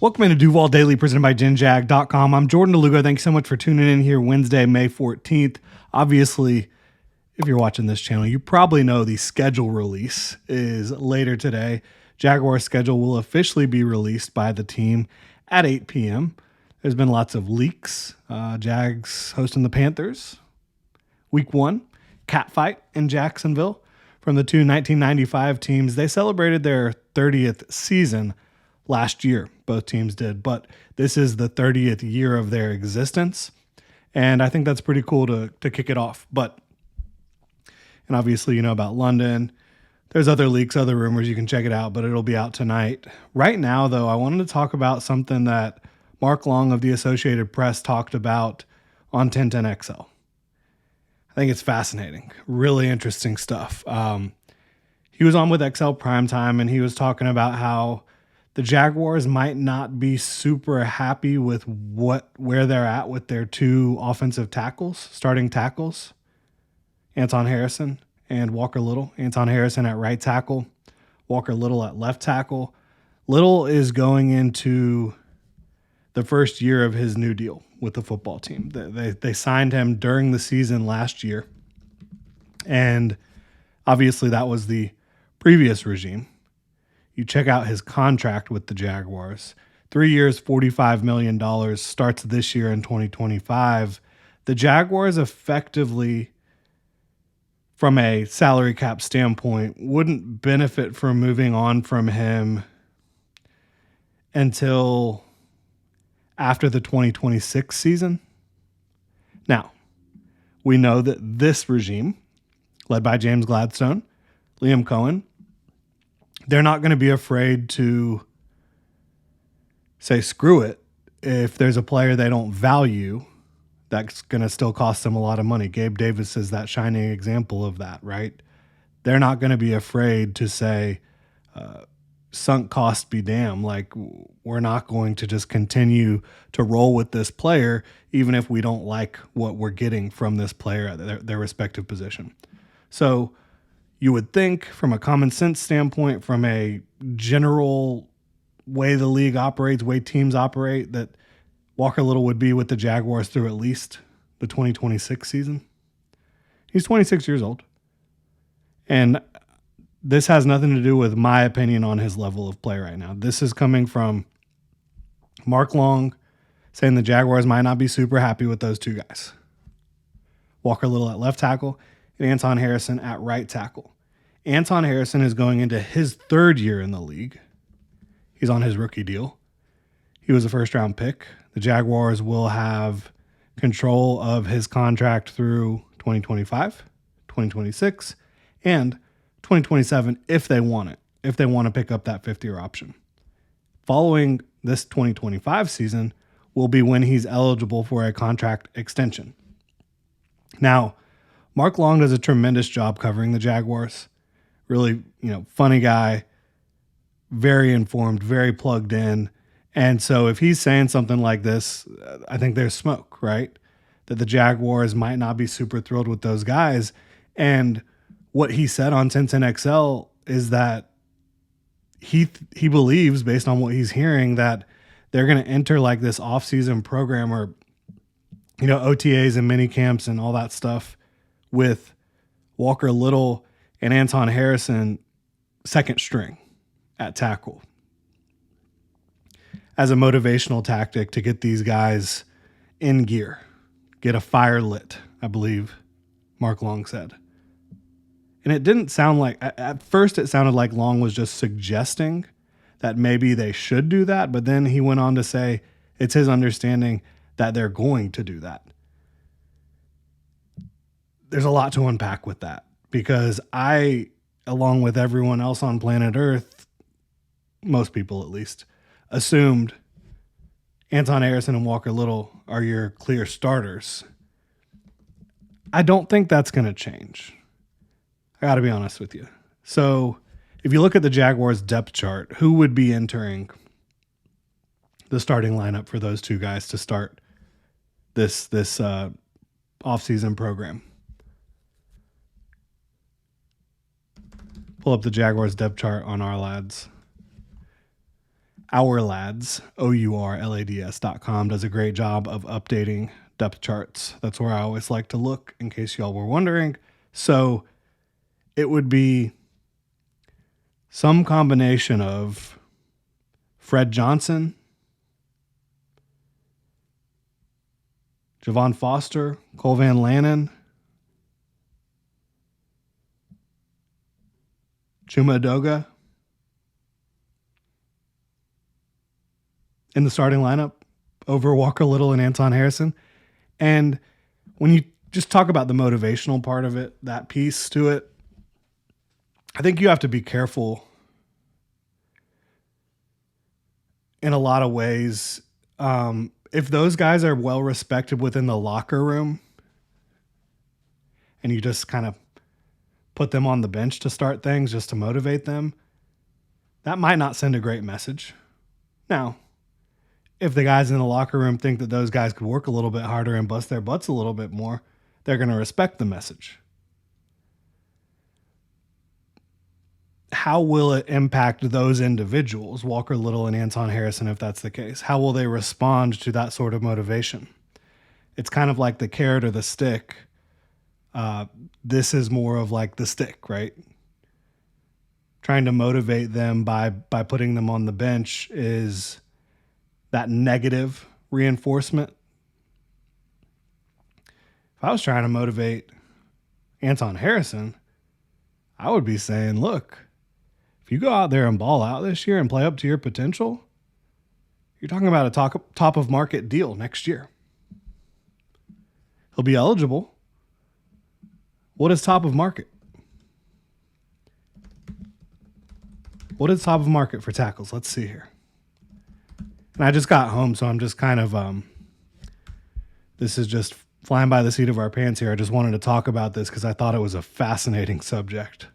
Welcome into Duval Daily, presented by GenJag.com. I'm Jordan DeLugo. Thanks so much for tuning in here Wednesday, May 14th. Obviously, if you're watching this channel, you probably know the schedule release is later today. Jaguars schedule will officially be released by the team at 8 p.m. There's been lots of leaks. Jags hosting the Panthers. Week 1, catfight in Jacksonville from the two 1995 teams. They celebrated their 30th season last year. Both teams did, but this is the 30th year of their existence. And I think that's pretty cool to kick it off. And obviously, you know about London. There's other leaks, other rumors. You can check it out, but it'll be out tonight. Right now, though, I wanted to talk about something that Mark Long of the Associated Press talked about on 1010XL. I think it's fascinating. Really interesting stuff. He was on with XL Primetime, and he was talking about how the Jaguars might not be super happy with where they're at with their two offensive tackles, starting tackles, Anton Harrison and Walker Little. Anton Harrison at right tackle, Walker Little at left tackle. Little is going into the first year of his new deal with the football team. They signed him during the season last year, and obviously that was the previous regime. You check out his contract with the Jaguars. 3 years, $45 million, starts this year in 2025. The Jaguars effectively, from a salary cap standpoint, wouldn't benefit from moving on from him until after the 2026 season. Now, we know that this regime, led by James Gladstone, Liam Cohen, they're not going to be afraid to say screw it if there's a player they don't value that's going to still cost them a lot of money. Gabe Davis is that shining example of that, right? They're not going to be afraid to say sunk cost be damned. Like, we're not going to just continue to roll with this player even if we don't like what we're getting from this player at their respective position. So you would think, from a common sense standpoint, from a general way the league operates, way teams operate, that Walker Little would be with the Jaguars through at least the 2026 season. He's 26 years old. And this has nothing to do with my opinion on his level of play right now. This is coming from Mark Long saying the Jaguars might not be super happy with those two guys. Walker Little at left tackle and Anton Harrison at right tackle. Anton Harrison is going into his third year in the league. He's on his rookie deal. He was a first-round pick. The Jaguars will have control of his contract through 2025, 2026, and 2027 if they want it, if they want to pick up that fifth-year option. Following this 2025 season will be when he's eligible for a contract extension. Now, Mark Long does a tremendous job covering the Jaguars. Really, funny guy, very informed, very plugged in. And so if he's saying something like this, I think there's smoke, right? That the Jaguars might not be super thrilled with those guys. And what he said on 1010XL is that he believes, based on what he's hearing, that they're going to enter like this offseason program or, OTAs and mini camps and all that stuff with Walker Little and Anton Harrison second string at tackle as a motivational tactic to get these guys in gear, get a fire lit, I believe Mark Long said. And it didn't sound like, at first it sounded like Long was just suggesting that maybe they should do that, but then he went on to say it's his understanding that they're going to do that. There's a lot to unpack with that, because I, along with everyone else on planet Earth, most people at least, assumed Anton Harrison and Walker Little are your clear starters. I don't think that's going to change. I got to be honest with you. So if you look at the Jaguars depth chart, who would be entering the starting lineup for those two guys to start this offseason program? Pull up the Jaguars depth chart on our lads. Our Lads, OURLADS.com, does a great job of updating depth charts. That's where I always like to look, in case y'all were wondering. So it would be some combination of Fred Johnson, Javon Foster, Cole Van Lannon, Chuma Edoga in the starting lineup over Walker Little and Anton Harrison. And when you just talk about the motivational part of it, that piece to it, I think you have to be careful in a lot of ways. If those guys are well respected within the locker room and you just kind of put them on the bench to start things just to motivate them, that might not send a great message. Now, if the guys in the locker room think that those guys could work a little bit harder and bust their butts a little bit more, they're going to respect the message. How will it impact those individuals, Walker Little and Anton Harrison, if that's the case? How will they respond to that sort of motivation? It's kind of like the carrot or the stick. This is more of like the stick, right? Trying to motivate them by putting them on the bench is that negative reinforcement. If I was trying to motivate Anton Harrison, I would be saying, look, if you go out there and ball out this year and play up to your potential, you're talking about a top of market deal next year. He'll be eligible. What is top of market? What is top of market for tackles? Let's see here. And I just got home, so I'm just kind of, this is just flying by the seat of our pants here. I just wanted to talk about this because I thought it was a fascinating subject.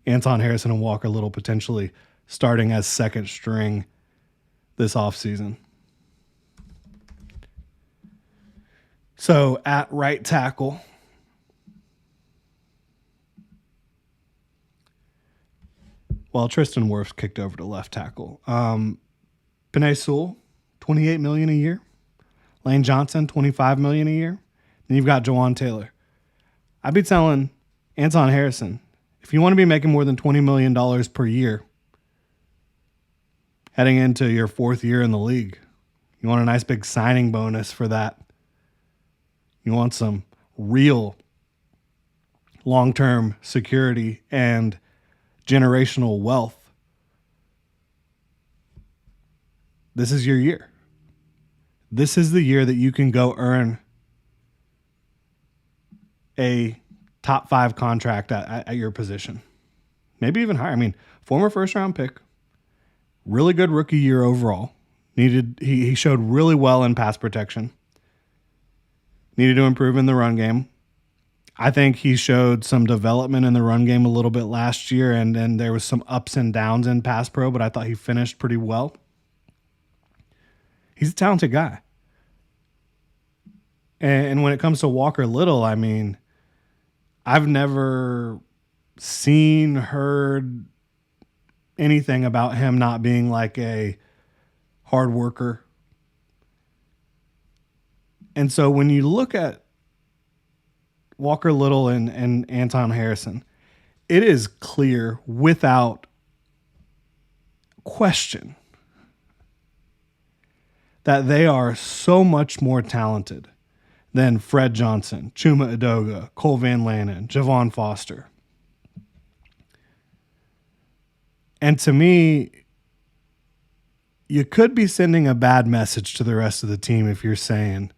Anton Harrison and Walker Little potentially starting as second string this offseason. So at right tackle, well, Tristan Wirfs kicked over to left tackle. Penei Sewell, $28 million a year. Lane Johnson, $25 million a year. Then you've got Jawan Taylor. I'd be telling Anton Harrison, if you want to be making more than $20 million per year, heading into your fourth year in the league, you want a nice big signing bonus for that. You want some real long-term security and generational wealth. This is your year. This is the year that you can go earn a top 5 contract at your position. Maybe even higher. I mean, former first round pick, really good rookie year overall. He showed really well in pass protection. Needed to improve in the run game. I think he showed some development in the run game a little bit last year, and then there was some ups and downs in pass pro, but I thought he finished pretty well. He's a talented guy. And when it comes to Walker Little, I mean, I've never seen, heard anything about him not being like a hard worker. And so when you look at Walker Little and Anton Harrison, it is clear without question that they are so much more talented than Fred Johnson, Chuma Edoga, Cole Van Lannon, Javon Foster. And to me, you could be sending a bad message to the rest of the team if you're saying,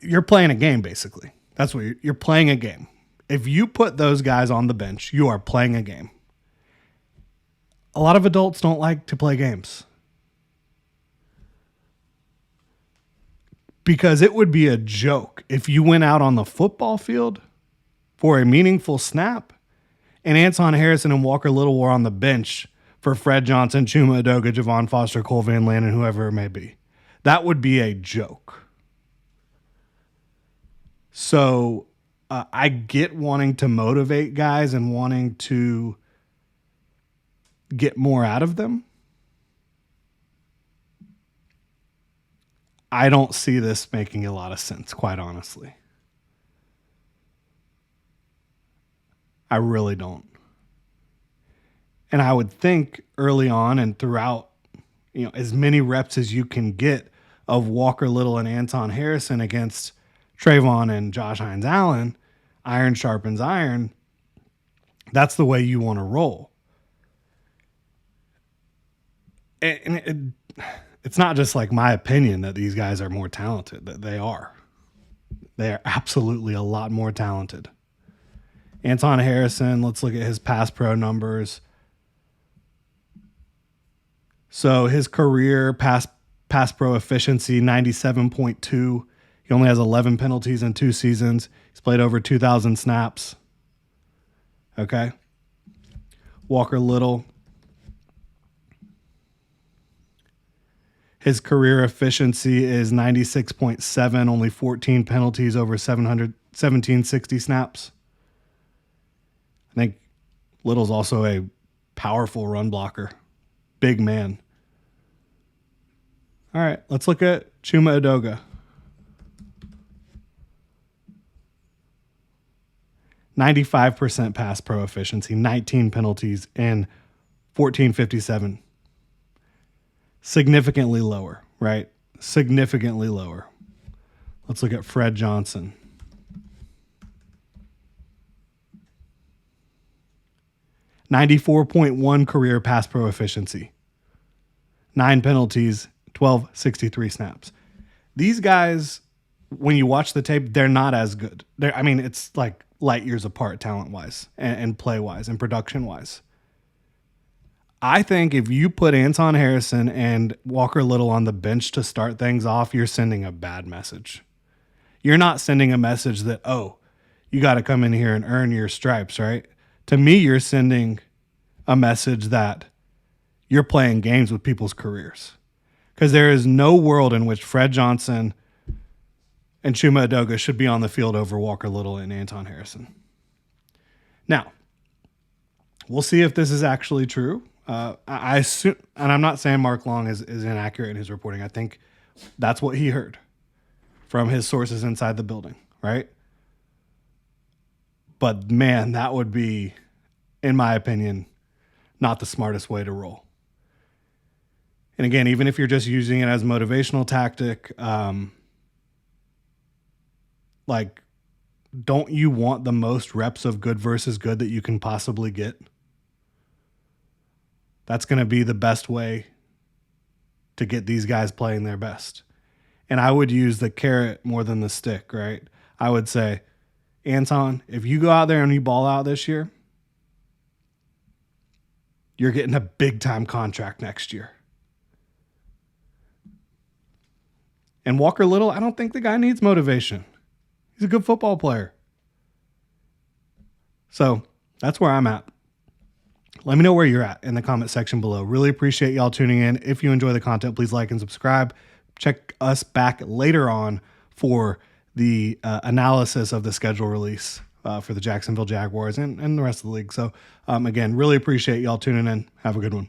you're playing a game, basically. That's what you're playing a game. If you put those guys on the bench, you are playing a game. A lot of adults don't like to play games. Because it would be a joke if you went out on the football field for a meaningful snap and Anton Harrison and Walker Little were on the bench for Fred Johnson, Chuma Edoga, Javon Foster, Cole Van Lannon, whoever it may be. That would be a joke. So I get wanting to motivate guys and wanting to get more out of them. I don't see this making a lot of sense, quite honestly. I really don't. And I would think early on and throughout, as many reps as you can get of Walker Little and Anton Harrison against Trayvon and Josh Hines Allen, iron sharpens iron. That's the way you want to roll. And it's not just like my opinion that these guys are more talented. That they are. They are absolutely a lot more talented. Anton Harrison, let's look at his pass pro numbers. So his career pass pro efficiency, 97.2. He only has 11 penalties in 2 seasons. He's played over 2,000 snaps. Okay. Walker Little. His career efficiency is 96.7, only 14 penalties over 1760 snaps. I think Little's also a powerful run blocker. Big man. All right, let's look at Chuma Edoga. 95% pass pro efficiency, 19 penalties, and 1457. Significantly lower, right? Significantly lower. Let's look at Fred Johnson. .94 career pass pro efficiency. 9 penalties, 1263 snaps. These guys, when you watch the tape, they're not as good. It's like light years apart talent-wise and play-wise and production-wise. I think if you put Anton Harrison and Walker Little on the bench to start things off, you're sending a bad message. You're not sending a message that, you got to come in here and earn your stripes, right? To me, you're sending a message that you're playing games with people's careers. Because there is no world in which Fred Johnson and Chuma Edoga should be on the field over Walker Little and Anton Harrison. Now, we'll see if this is actually true. I assume, and I'm not saying Mark Long is inaccurate in his reporting. I think that's what he heard from his sources inside the building, right? But man, that would be, in my opinion, not the smartest way to roll. And again, even if you're just using it as a motivational tactic, don't you want the most reps of good versus good that you can possibly get? That's going to be the best way to get these guys playing their best. And I would use the carrot more than the stick, right? I would say, Anton, if you go out there and you ball out this year, you're getting a big-time contract next year. And Walker Little, I don't think the guy needs motivation. He's a good football player. So that's where I'm at. Let me know where you're at in the comment section below. Really appreciate y'all tuning in. If you enjoy the content, please like and subscribe. Check us back later on for the analysis of the schedule release for the Jacksonville Jaguars and the rest of the league. So again, really appreciate y'all tuning in. Have a good one.